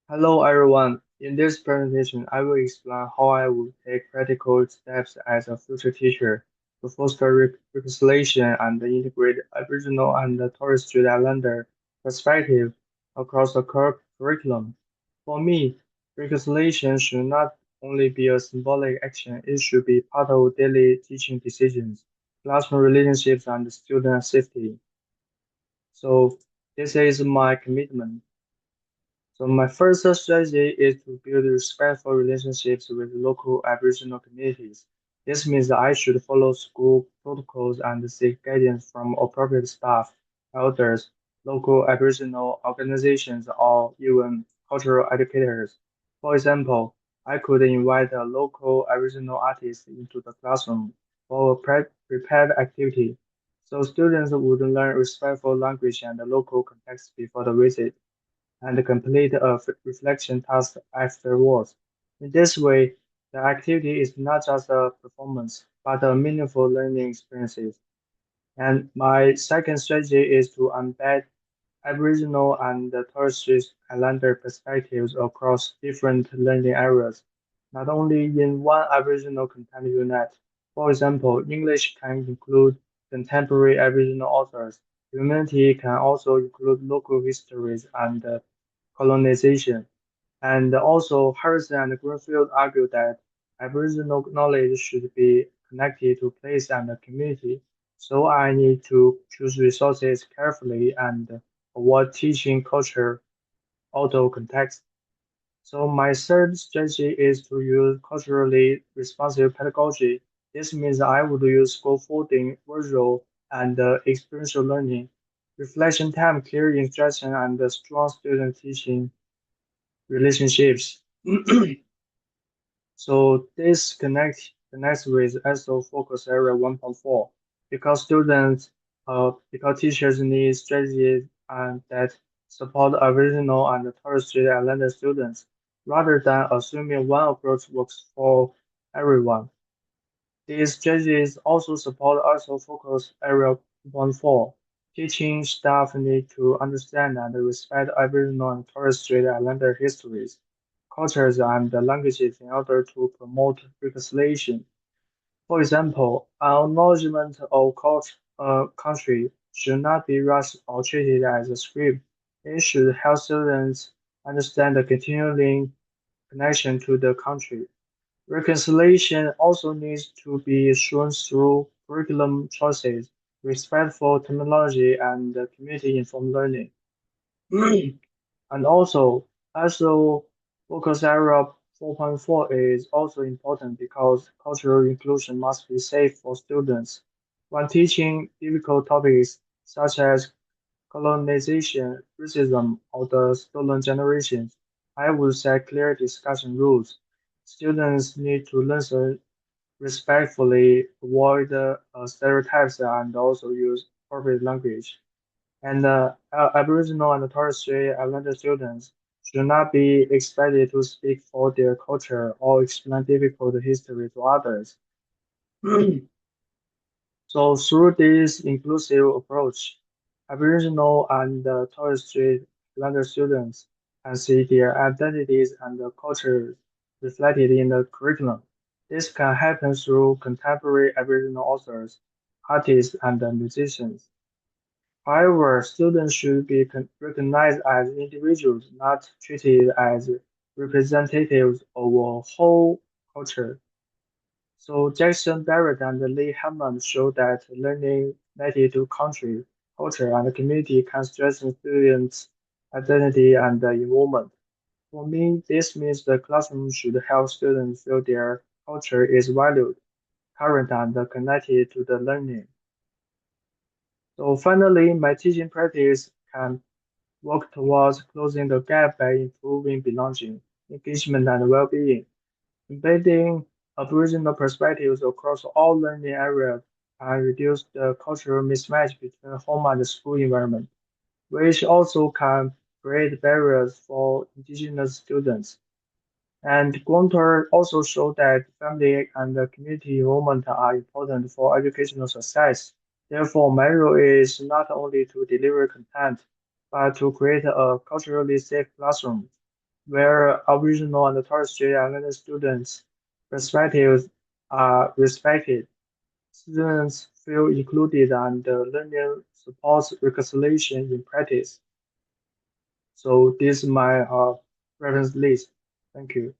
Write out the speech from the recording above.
Hello everyone. In this presentation, I will explain how I would take practical steps as a future teacher to foster reconciliation and integrate Aboriginal and Torres Strait Islander perspective across the curriculum. For me, reconciliation should not only be a symbolic action, it should be part of daily teaching decisions, classroom relationships, and student safety. So, this is my commitment. So my first strategy is to build respectful relationships with local Aboriginal communities. This means that I should follow school protocols and seek guidance from appropriate staff, elders, local Aboriginal organizations, or even cultural educators. For example, I could invite a local Aboriginal artist into the classroom for a prepared activity, so students would learn respectful language and local context before the visit and complete a reflection task afterwards. In this way, the activity is not just a performance, but a meaningful learning experience. And my second strategy is to embed Aboriginal and Torres Strait Islander perspectives across different learning areas, not only in one Aboriginal content unit. For example, English can include contemporary Aboriginal authors. Humanity can also include local histories and colonization. And also, Harrison and Greenfield argue that Aboriginal knowledge should be connected to place and community. So I need to choose resources carefully and avoid teaching culture out of context. So my third strategy is to use culturally responsive pedagogy. This means I would use scaffolding, visual, and experiential learning, reflection time, clear instruction, and strong student teaching relationships. So this connects with SO focus area 1.4 because because teachers need strategies and that support original and Torres Strait Islander students rather than assuming one approach works for everyone. These strategies also support also focus area 1.4. Teaching staff need to understand and respect Aboriginal and Torres Strait Islander histories, cultures, and languages in order to promote reconciliation. For example, acknowledgement of country should not be rushed or treated as a script. It should help students understand the continuing connection to the country. Reconciliation also needs to be shown through curriculum choices, respectful terminology, and community-informed learning. And also focus area 4.4 is also important because cultural inclusion must be safe for students. When teaching difficult topics such as colonization, racism, or the stolen generations, I would set clear discussion rules. Students need to listen respectfully, avoid stereotypes, and also use appropriate language. And Aboriginal and Torres Strait Islander students should not be expected to speak for their culture or explain difficult history to others. So through this inclusive approach, Aboriginal and Torres Strait Islander students can see their identities and cultures reflected in the curriculum. This can happen through contemporary Aboriginal authors, artists, and musicians. However, students should be recognized as individuals, not treated as representatives of a whole culture. So Jackson Barrett and Lee Hammond show that learning native to country, culture, and community can strengthen students' identity and involvement. For me, this means the classroom should help students feel their culture is valued, current, and connected to the learning. So finally, my teaching practice can work towards closing the gap by improving belonging, engagement, and well-being. Embedding Aboriginal perspectives across all learning areas can reduce the cultural mismatch between home and school environment, which also can create barriers for Indigenous students. And Gunther also showed that family and the community involvement are important for educational success. Therefore, my role is not only to deliver content, but to create a culturally safe classroom. where Aboriginal and Torres Strait Islander students' perspectives are respected. Students feel included and learning supports reconciliation in practice. So this is my reference list. Thank you.